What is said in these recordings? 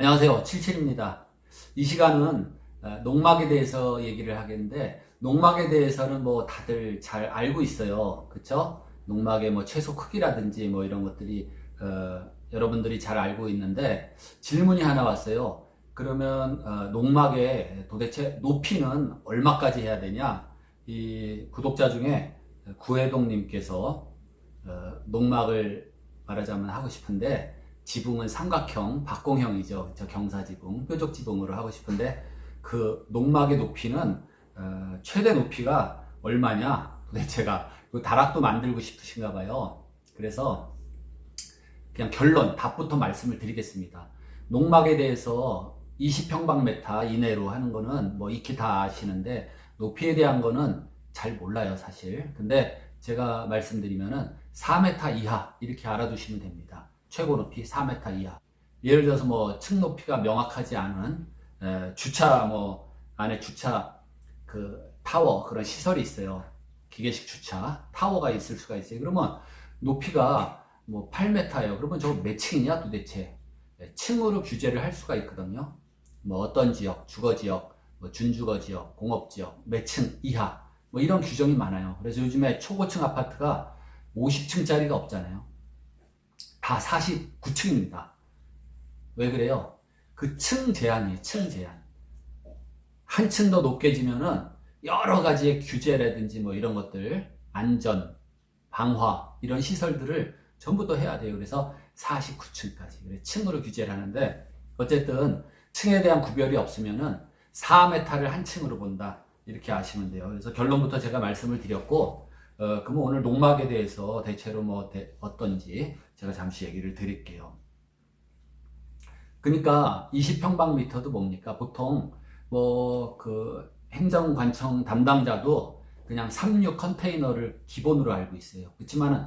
안녕하세요. 77입니다. 이 시간은 농막에 대해서 얘기를 하겠는데, 농막에 대해서는 뭐 다들 잘 알고 있어요. 그쵸? 농막의 뭐 최소 크기라든지 뭐 이런 것들이 여러분들이 잘 알고 있는데, 질문이 하나 왔어요. 그러면 농막의 도대체 높이는 얼마까지 해야 되냐? 이 구독자 중에 구혜동님께서 농막을 말하자면 하고 싶은데, 지붕은 삼각형, 박공형이죠. 저 경사지붕, 뾰족지붕으로 하고 싶은데 그 농막의 높이는 최대 높이가 얼마냐? 도대체가 그 다락도 만들고 싶으신가 봐요. 그래서 그냥 결론, 답부터 말씀을 드리겠습니다. 농막에 대해서 20평방미터 이내로 하는 거는 뭐 익히 다 아시는데 높이에 대한 거는 잘 몰라요, 사실. 근데 제가 말씀드리면은 4m 이하 이렇게 알아두시면 됩니다. 최고 높이 4m 이하. 예를 들어서 뭐 층 높이가 명확하지 않은 주차 뭐 안에 주차 그 타워 그런 시설이 있어요. 기계식 주차 타워가 있을 수가 있어요. 그러면 높이가 뭐 8m예요. 그러면 저거 몇 층이냐 도대체? 층으로 규제를 할 수가 있거든요. 뭐 어떤 지역, 주거 지역, 뭐 준주거 지역, 공업 지역, 몇 층 이하 뭐 이런 규정이 많아요. 그래서 요즘에 초고층 아파트가 50층짜리가 없잖아요. 다 49층입니다. 왜 그래요? 그 층 제한이에요. 층 제한. 한 층 더 높게 지면은 여러 가지의 규제라든지 뭐 이런 것들, 안전, 방화 이런 시설들을 전부 또 해야 돼요. 그래서 49층까지 층으로 규제를 하는데 어쨌든 층에 대한 구별이 없으면은 4m를 한 층으로 본다 이렇게 아시면 돼요. 그래서 결론부터 제가 말씀을 드렸고 그러면 오늘 농막에 대해서 대체로 뭐 어떤지 제가 잠시 얘기를 드릴게요. 그러니까 20평방미터도 뭡니까? 보통 뭐 그 행정관청 담당자도 그냥 36 컨테이너를 기본으로 알고 있어요. 그렇지만은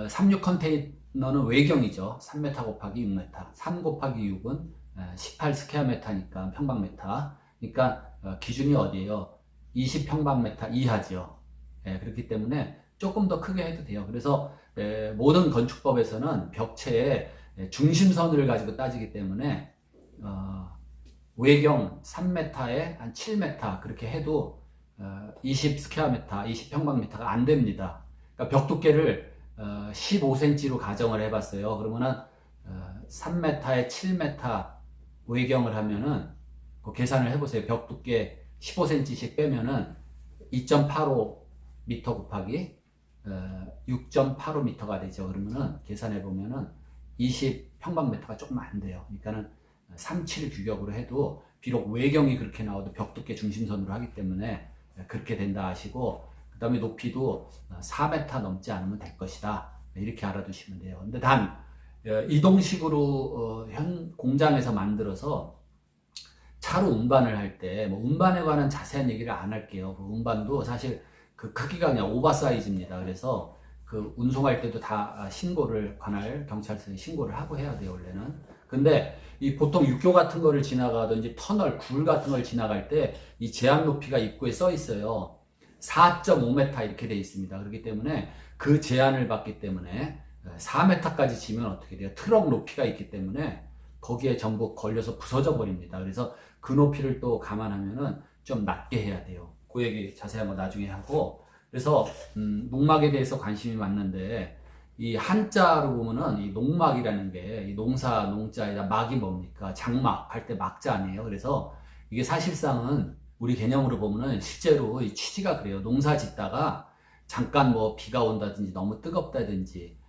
36 컨테이너는 외경이죠. 3m 곱하기 6m. 3 곱하기 6은 18 스퀘어미터니까 평방미터. 그러니까 기준이 어디예요? 20평방미터 이하죠. 그렇기 때문에 조금 더 크게 해도 돼요. 그래서 모든 건축법에서는 벽체의 중심선을 가지고 따지기 때문에 외경 3m에 한 7m 그렇게 해도 20 스퀘어미터, 20평방미터가 안 됩니다. 그러니까 벽 두께를 15cm로 가정을 해봤어요. 그러면은 3m에 7m 외경을 하면은 그 계산을 해보세요. 벽 두께 15cm씩 빼면은 2.85 미터 곱하기 6.85m가 되죠. 그러면은 계산해 보면은 20평방미터가 조금 안 돼요. 그러니까는 37 규격으로 해도 비록 외경이 그렇게 나와도 벽 두께 중심선으로 하기 때문에 그렇게 된다 하시고, 그 다음에 높이도 4m 넘지 않으면 될 것이다 이렇게 알아두시면 돼요. 근데 단 이동식으로 현 공장에서 만들어서 차로 운반을 할 때 뭐 운반에 관한 자세한 얘기를 안 할게요. 그 운반도 사실 그 크기가 그냥 오버사이즈입니다. 그래서 그 운송할 때도 다 신고를 관할 경찰서에 신고를 하고 해야 돼요, 원래는. 근데 이 보통 육교 같은 거를 지나가든지 터널, 굴 같은 걸 지나갈 때 이 제한 높이가 입구에 써 있어요. 4.5m 이렇게 돼 있습니다. 그렇기 때문에 그 제한을 받기 때문에 4m까지 지면 어떻게 돼요? 트럭 높이가 있기 때문에 거기에 전부 걸려서 부서져 버립니다. 그래서 그 높이를 또 감안하면은 좀 낮게 해야 돼요. 그 얘기 자세한 거 나중에 하고. 그래서 농막에 대해서 관심이 많는데 이 한자로 보면은 이 농막이라는 게 이 농사 농자에다 막이 뭡니까? 장막 할 때 막자 아니에요. 그래서 이게 사실상은 우리 개념으로 보면은 실제로 이 취지가 그래요. 농사 짓다가 잠깐 뭐 비가 온다든지 너무 뜨겁다든지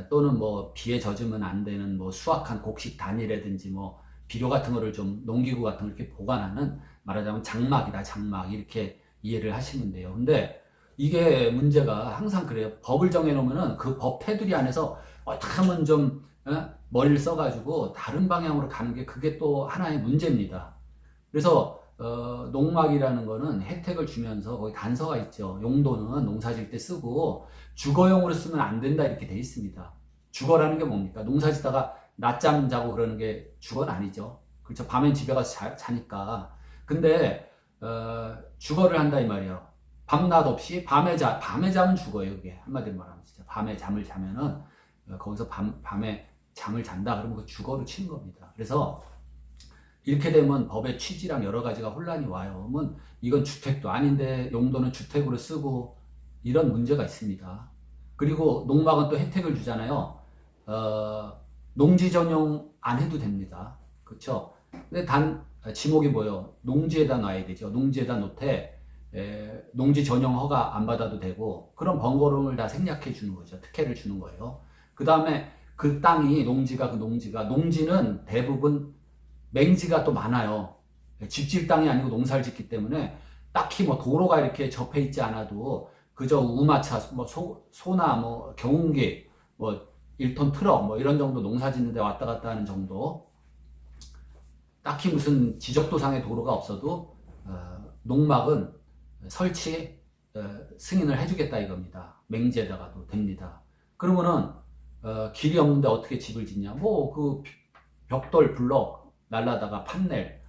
또는 뭐 비에 젖으면 안 되는 뭐 수확한 곡식 단이라든지 뭐 비료 같은 거를 좀 농기구 같은 걸 이렇게 보관하는 말하자면 장막이다, 장막 이렇게 이해를 하시면 돼요. 근데 이게 문제가 항상 그래요. 법을 정해놓으면은 그 법 테두리 안에서 어떻게 하면 좀 머리를 써가지고 다른 방향으로 가는 게 그게 또 하나의 문제입니다. 그래서 농막이라는 거는 혜택을 주면서 거기 단서가 있죠. 용도는 농사질 때 쓰고 주거용으로 쓰면 안 된다 이렇게 돼 있습니다. 주거라는 게 뭡니까? 농사짓다가 낮잠 자고 그러는 게 주거는 아니죠. 그렇죠. 밤엔 집에 가서 자니까. 근데 주거를 한다 이 말이에요. 밤낮 없이 밤에 자면 죽어요. 그게 한마디로 말하면 진짜 밤에 잠을 자면은 거기서 밤에 잠을 잔다 그러면 그 주거로 치는 겁니다. 그래서 이렇게 되면 법의 취지랑 여러 가지가 혼란이 와요. 그러면 이건 주택도 아닌데 용도는 주택으로 쓰고 이런 문제가 있습니다. 그리고 농막은 또 혜택을 주잖아요. 농지 전용 안 해도 됩니다. 그렇죠? 근데 단 지목이 뭐예요? 농지에다 놔야 되죠. 농지에다 놓되 농지 전용 허가 안 받아도 되고 그런 번거로움을 다 생략해 주는 거죠. 특혜를 주는 거예요. 그 다음에 그 땅이 농지는 대부분 맹지가 또 많아요. 집질 땅이 아니고 농사를 짓기 때문에 딱히 뭐 도로가 이렇게 접해 있지 않아도 그저 우마차, 뭐 소나 뭐 경운기, 뭐 1톤 트럭 뭐 이런 정도 농사 짓는데 왔다 갔다 하는 정도. 딱히 무슨 지적도상의 도로가 없어도 농막은 설치 승인을 해주겠다 이겁니다. 맹지에다가도 됩니다. 그러면은 길이 없는데 어떻게 집을 짓냐? 뭐 그 벽돌 블럭 날라다가 판넬,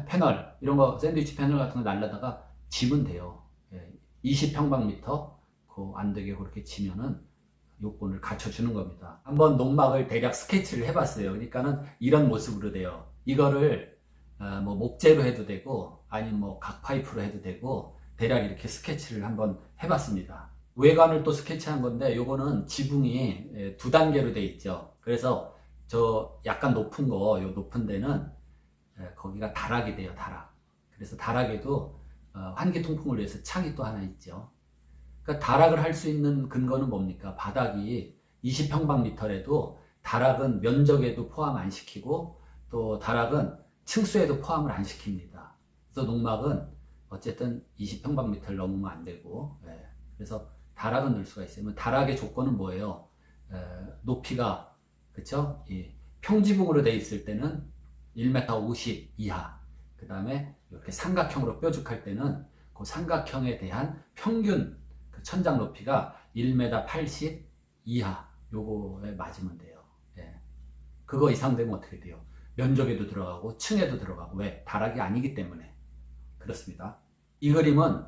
패널 이런 거 샌드위치 패널 같은 거 날라다가 지면 돼요. 20평방미터 그 안 되게 그렇게 지면은 요건을 갖춰주는 겁니다. 한번 농막을 대략 스케치를 해봤어요. 그러니까는 이런 모습으로 돼요. 이거를 뭐 목재로 해도 되고 아니면 뭐 각파이프로 해도 되고 대략 이렇게 스케치를 한번 해봤습니다. 외관을 또 스케치한 건데 요거는 지붕이 두 단계로 돼 있죠. 그래서 저 약간 높은 거, 요 높은 데는 거기가 다락이 돼요. 다락. 그래서 다락에도 환기 통풍을 위해서 창이 또 하나 있죠. 그러니까 다락을 할 수 있는 근거는 뭡니까? 바닥이 20평방미터래도 다락은 면적에도 포함 안 시키고 또 다락은 층수에도 포함을 안 시킵니다. 그래서 농막은 어쨌든 20평방미터를 넘으면 안 되고 그래서 다락은 넣을 수가 있어요. 다락의 조건은 뭐예요? 높이가 그쵸? 평지붕으로 돼 있을 때는 1m 50 이하 그 다음에 이렇게 삼각형으로 뾰족할 때는 그 삼각형에 대한 평균 그 천장 높이가 1m 80 이하 요거에 맞으면 돼요. 그거 이상 되면 어떻게 돼요? 면적에도 들어가고 층에도 들어가고 왜? 다락이 아니기 때문에 그렇습니다. 이 그림은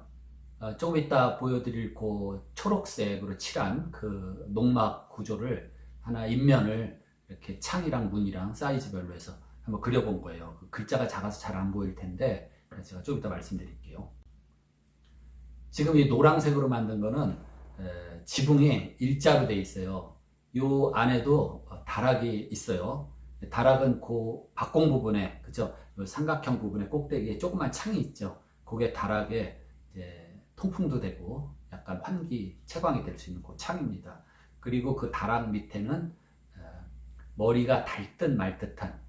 조금 이따 보여드릴 그 초록색으로 칠한 그 농막 구조를 하나 인면을 이렇게 창이랑 문이랑 사이즈별로 해서 한번 그려본 거예요. 그 글자가 작아서 잘 안 보일 텐데 제가 좀 이따 말씀드릴게요. 지금 이 노란색으로 만든 거는 지붕이 일자로 돼 있어요. 요 안에도 다락이 있어요. 다락은 그 박공 부분에 그죠? 삼각형 부분에 꼭대기에 조그만 창이 있죠. 그게 다락에 이제 통풍도 되고 약간 환기 채광이 될 수 있는 그 창입니다. 그리고 그 다락 밑에는 머리가 달 듯 말 듯한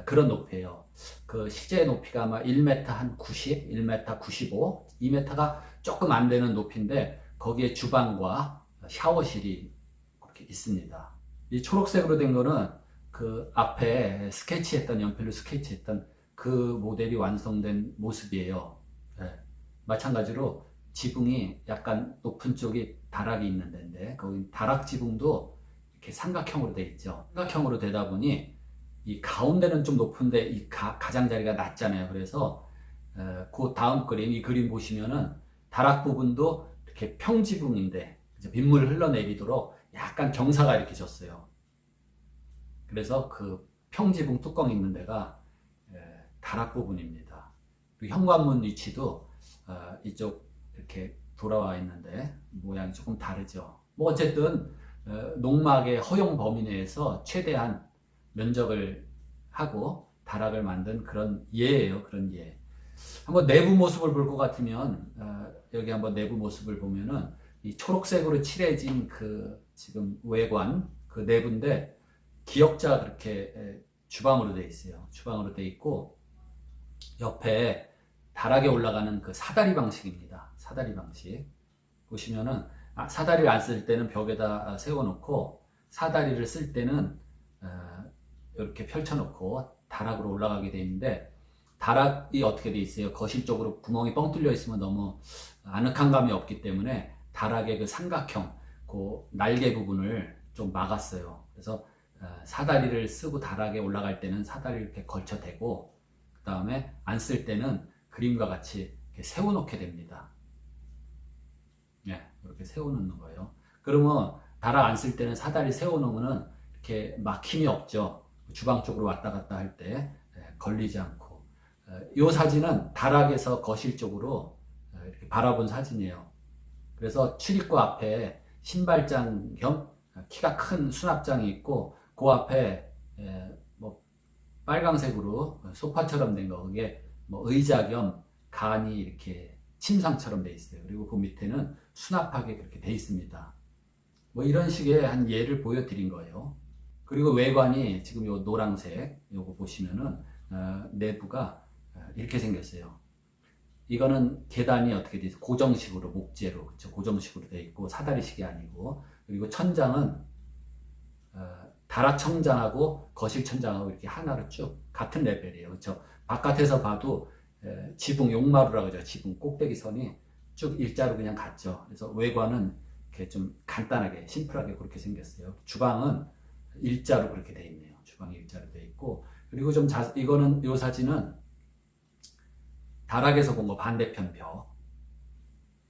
그런 높이에요. 그 실제 높이가 아마 1m 한 90, 1m 95, 2m가 조금 안 되는 높이인데 거기에 주방과 샤워실이 그렇게 있습니다. 이 초록색으로 된 거는 그 앞에 스케치했던 연필로 스케치했던 그 모델이 완성된 모습이에요. 마찬가지로 지붕이 약간 높은 쪽이 다락이 있는 데인데 거기 다락 지붕도 이렇게 삼각형으로 돼 있죠. 삼각형으로 되다 보니 이 가운데는 좀 높은데 이 가장자리가 낮잖아요. 그래서 그 다음 그림, 이 그림 보시면은 다락 부분도 이렇게 평지붕인데 빗물 흘러내리도록 약간 경사가 이렇게 졌어요. 그래서 그 평지붕 뚜껑 있는 데가 다락 부분입니다. 그리고 현관문 위치도 이쪽 이렇게 돌아와 있는데 모양이 조금 다르죠. 뭐 어쨌든 농막의 허용 범위 내에서 최대한 면적을 하고 다락을 만든 그런 예예요. 그런 예. 한번 내부 모습을 볼 것 같으면 여기 한번 내부 모습을 보면은 이 초록색으로 칠해진 그 지금 외관 그 내부인데 기역자 그렇게 주방으로 되어 있어요. 주방으로 되어 있고 옆에 다락에 올라가는 그 사다리 방식입니다. 사다리 방식 보시면은 사다리를 안 쓸 때는 벽에다 세워놓고 사다리를 쓸 때는 이렇게 펼쳐놓고 다락으로 올라가게 되어 있는데 다락이 어떻게 되어 있어요? 거실 쪽으로 구멍이 뻥 뚫려 있으면 너무 아늑한 감이 없기 때문에 다락의 그 삼각형 그 날개 부분을 좀 막았어요. 그래서 사다리를 쓰고 다락에 올라갈 때는 사다리를 이렇게 걸쳐대고 그 다음에 안 쓸 때는 그림과 같이 이렇게 세워놓게 됩니다. 이렇게 세워놓는 거예요. 그러면 다락 안 쓸 때는 사다리 세워놓으면 이렇게 막힘이 없죠. 주방 쪽으로 왔다 갔다 할 때 걸리지 않고 이 사진은 다락에서 거실 쪽으로 이렇게 바라본 사진이에요. 그래서 출입구 앞에 신발장 겸 키가 큰 수납장이 있고 그 앞에 뭐 빨강색으로 소파처럼 된 거, 그게 뭐 의자 겸 간이 이렇게 침상처럼 돼 있어요. 그리고 그 밑에는 수납하게 그렇게 돼 있습니다. 뭐 이런 식의 한 예를 보여드린 거예요. 그리고 외관이 지금 요 노란색 요거 보시면은 내부가 이렇게 생겼어요. 이거는 계단이 어떻게 돼 있어? 고정식으로 목재로, 그쵸? 고정식으로 돼 있고 사다리식이 아니고, 그리고 천장은 다락 천장하고 거실 천장하고 이렇게 하나로 쭉 같은 레벨이에요. 그렇죠? 바깥에서 봐도 지붕 용마루라고 하죠. 지붕 꼭대기 선이 쭉 일자로 그냥 갔죠. 그래서 외관은 이렇게 좀 간단하게 심플하게 그렇게 생겼어요. 주방은 일자로 그렇게 돼 있네요. 주방이 일자로 돼 있고, 그리고 좀 이거는 요 사진은 다락에서 본 거 반대편 벽.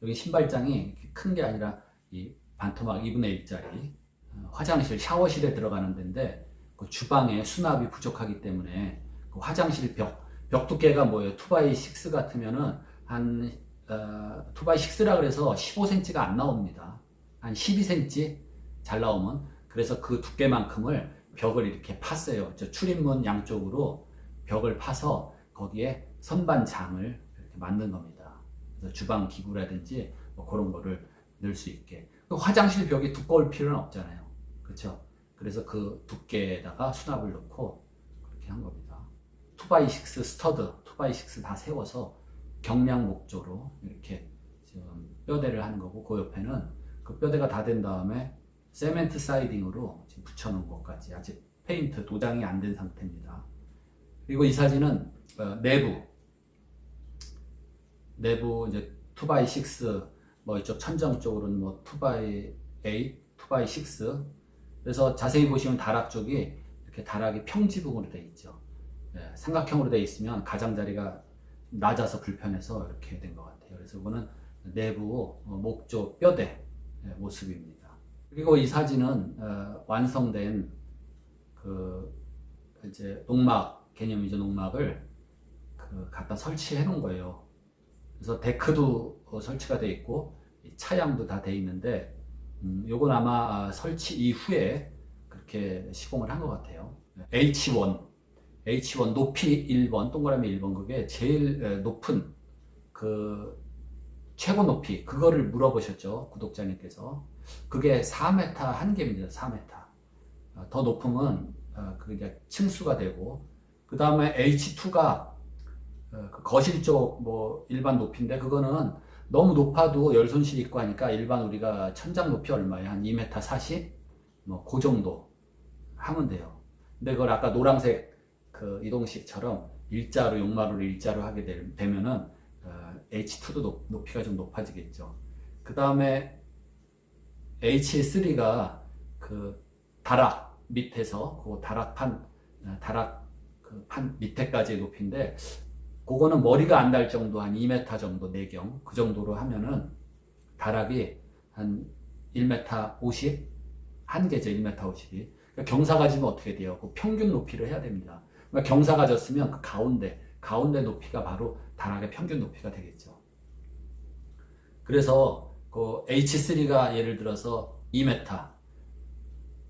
여기 신발장이 큰 게 아니라 이 반토막 2분의 1짜리 화장실, 샤워실에 들어가는 데인데 그 주방에 수납이 부족하기 때문에 그 화장실 벽 두께가 뭐예요? 2x6 같으면은 한 2x6라 그래서 15cm가 안 나옵니다. 한 12cm 잘 나오면. 그래서 그 두께만큼을 벽을 이렇게 팠어요. 저 출입문 양쪽으로 벽을 파서 거기에 선반장을 이렇게 만든 겁니다. 그래서 주방 기구라든지 뭐 그런 거를 넣을 수 있게. 화장실 벽이 두꺼울 필요는 없잖아요. 그렇죠? 그래서 그 두께에다가 수납을 넣고 그렇게 한 겁니다. 2x6 스터드, 2x6 다 세워서 경량 목조로 이렇게 지금 뼈대를 하는 거고, 그 옆에는 그 뼈대가 다 된 다음에 세멘트 사이딩으로 지금 붙여놓은 것까지 아직 페인트 도장이 안 된 상태입니다. 그리고 이 사진은 내부 이제 2x6 뭐 이쪽 천장 쪽으로는 뭐 2x8, 2x6. 그래서 자세히 보시면 다락 쪽이 이렇게 다락이 평지붕으로 되어 있죠. 삼각형으로 되어 있으면 가장자리가 낮아서 불편해서 이렇게 된 것 같아요. 그래서 이거는 내부 목조 뼈대 모습입니다. 그리고 이 사진은 완성된 그 이제 농막 개념이죠. 농막을 갖다 설치해 놓은 거예요. 그래서 데크도 설치가 되어 있고 차양도 다 되어 있는데 요건 아마 설치 이후에 그렇게 시공을 한 것 같아요. H1 높이 1번 동그라미 1번 그게 제일 높은 그 최고 높이 그거를 물어보셨죠, 구독자님께서. 그게 4m 한계입니다. 4m. 더 높으면 그게 층수가 되고, 그 다음에 H2가 거실 쪽 뭐 일반 높이인데 그거는 너무 높아도 열 손실 있고 하니까 일반 우리가 천장 높이 얼마예요? 한 2m 40? 뭐 그 정도 하면 돼요. 근데 그걸 아까 노란색 그 이동식처럼 일자로 용마루를 일자로 하게 되면은 H2도 높이가 좀 높아지겠죠. 그 다음에 H3가 그 다락 밑에서 그 다락 그 판 밑에까지의 높이인데 그거는 머리가 안 닿을 정도 한 2m 정도 내경 그 정도로 하면은 다락이 한 1m 50 한계죠. 1m 50이. 그러니까 경사가 지면 어떻게 돼요? 그 평균 높이를 해야 됩니다. 그러니까 경사가 졌으면 그 가운데 높이가 바로 다락의 평균 높이가 되겠죠. 그래서 그 H3가 예를 들어서 2m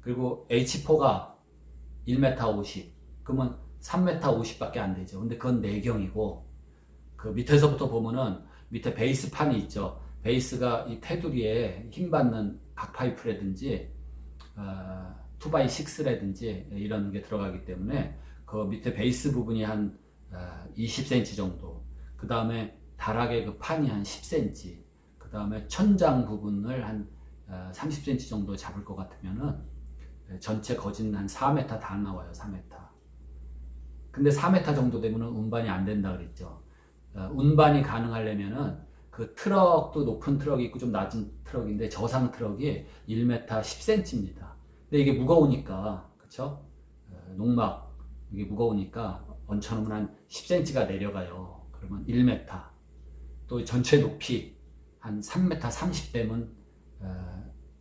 그리고 H4가 1m 50 그러면 3m 50밖에 안 되죠. 근데 그건 내경이고, 그 밑에서부터 보면은 밑에 베이스판이 있죠. 베이스가 이 테두리에 힘받는 각파이프라든지 2x6라든지 이런 게 들어가기 때문에 그 밑에 베이스 부분이 한 20cm 정도, 그 다음에 다락의 그 판이 한 10cm, 그 다음에 천장 부분을 한 30cm 정도 잡을 것 같으면은 전체 거진 한 4m 다 나와요. 4m. 근데 4m 정도 되면은 운반이 안 된다 그랬죠. 운반이 가능하려면은 그 트럭도 높은 트럭이 있고 좀 낮은 트럭인데 저상 트럭이 1m 10cm입니다. 근데 이게 무거우니까, 그쵸? 농막, 이게 무거우니까 얹혀놓으면 한 10cm가 내려가요. 그러면 1m. 또 전체 높이 한 3m 30되면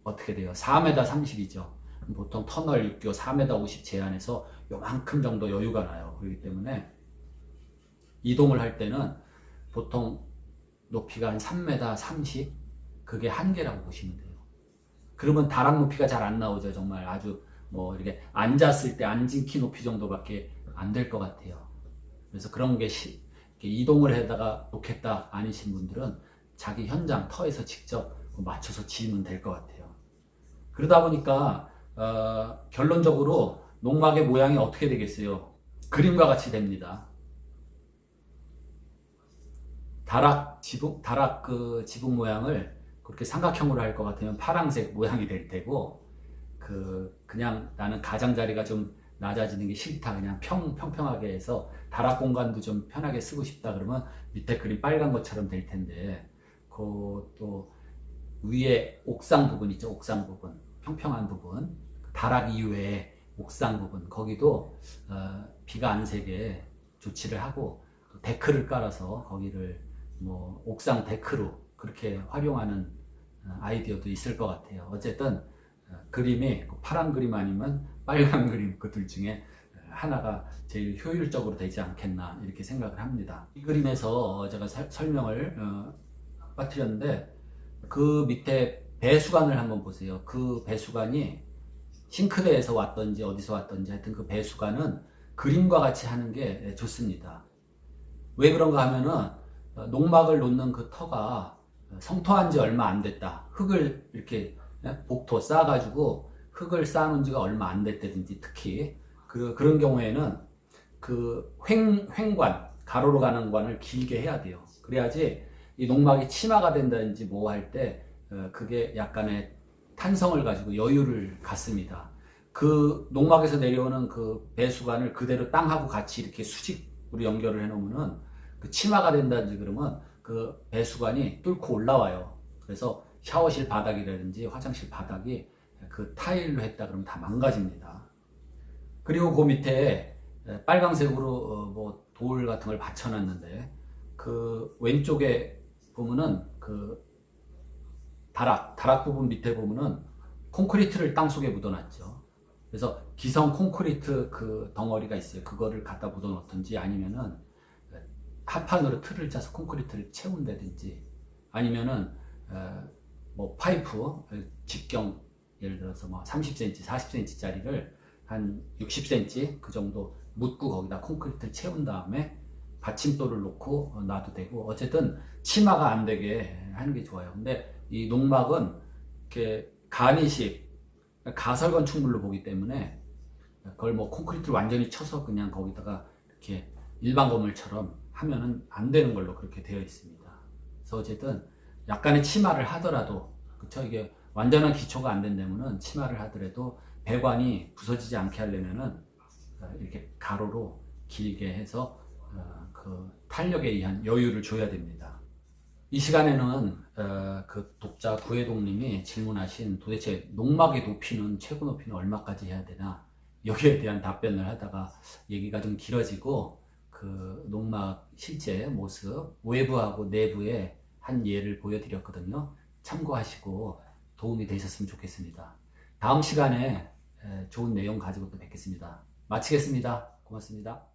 어떻게 돼요? 4m 30이죠. 보통 터널 6교 4m 50 제한해서 요만큼 정도 여유가 나요. 그렇기 때문에 이동을 할 때는 보통 높이가 한 3m 30? 그게 한계라고 보시면 돼요. 그러면 다락 높이가 잘 안 나오죠. 정말 아주 뭐 이렇게 앉았을 때 앉은 키 높이 정도밖에 안 될 것 같아요. 그래서 그런 게 이렇게 이동을 해다가 놓겠다 아니신 분들은 자기 현장 터에서 직접 맞춰서 지으면 될 것 같아요. 그러다 보니까 결론적으로 농막의 모양이 어떻게 되겠어요? 그림과 같이 됩니다. 다락 그 지붕 모양을 그렇게 삼각형으로 할 것 같으면 파란색 모양이 될 테고, 그냥 나는 가장자리가 좀 낮아지는 게 싫다, 그냥 평평하게 해서 다락 공간도 좀 편하게 쓰고 싶다 그러면 밑에 그림 빨간 것처럼 될 텐데, 또 위에 옥상 부분 있죠. 옥상 부분, 평평한 부분, 다락 이후에 옥상 부분, 거기도 비가 안 새게 조치를 하고 데크를 깔아서 거기를 뭐 옥상 데크로 그렇게 활용하는 아이디어도 있을 것 같아요. 어쨌든 그림이 파란 그림 아니면 빨간 그림, 그 둘 중에 하나가 제일 효율적으로 되지 않겠나 이렇게 생각을 합니다. 이 그림에서 제가 설명을 빠뜨렸는데, 그 밑에 배수관을 한번 보세요. 그 배수관이 싱크대에서 왔던지 어디서 왔던지 하여튼 그 배수관은 그림과 같이 하는 게 좋습니다. 왜 그런가 하면은 농막을 놓는 그 터가 성토한 지 얼마 안 됐다. 흙을 이렇게 복토 쌓아가지고 흙을 쌓아놓은 지가 얼마 안 됐다든지, 특히 그런 경우에는 그 횡관, 가로로 가는 관을 길게 해야 돼요. 그래야지 이 농막이 치마가 된다든지 뭐 할 때 그게 약간의 탄성을 가지고 여유를 갖습니다. 그 농막에서 내려오는 그 배수관을 그대로 땅하고 같이 이렇게 수직으로 연결을 해 놓으면은 그 치마가 된다든지 그러면 그 배수관이 뚫고 올라와요. 그래서 샤워실 바닥이라든지 화장실 바닥이 그 타일로 했다 그러면 다 망가집니다. 그리고 그 밑에 빨강색으로 뭐 돌 같은 걸 받쳐놨는데, 그 왼쪽에 보면은 그 다락 부분 밑에 보면은 콘크리트를 땅속에 묻어놨죠. 그래서 기성 콘크리트 그 덩어리가 있어요. 그거를 갖다 묻어놓든지, 아니면은 합판으로 틀을 짜서 콘크리트를 채운다든지, 아니면은 뭐 파이프 직경, 예를 들어서 뭐 30cm, 40cm 짜리를 한 60cm 그 정도 묻고 거기다 콘크리트를 채운 다음에 받침돌을 놓고 놔도 되고, 어쨌든 치마가 안 되게 하는 게 좋아요. 근데 이 농막은 이렇게 간이식, 가설 건축물로 보기 때문에 그걸 뭐 콘크리트를 완전히 쳐서 그냥 거기다가 이렇게 일반 건물처럼 하면은 안 되는 걸로 그렇게 되어 있습니다. 그래서 어쨌든 약간의 치마를 하더라도, 그쵸? 이게 완전한 기초가 안 된다면은 치마를 하더라도 배관이 부서지지 않게 하려면은 이렇게 가로로 길게 해서 그 탄력에 의한 여유를 줘야 됩니다. 이 시간에는 그 독자 구혜동님이 질문하신 도대체 농막의 높이는, 최고 높이는 얼마까지 해야 되나, 여기에 대한 답변을 하다가 얘기가 좀 길어지고, 그 농막 실제 모습 외부하고 내부의 한 예를 보여드렸거든요. 참고하시고 도움이 되셨으면 좋겠습니다. 다음 시간에 좋은 내용 가지고 또 뵙겠습니다. 마치겠습니다. 고맙습니다.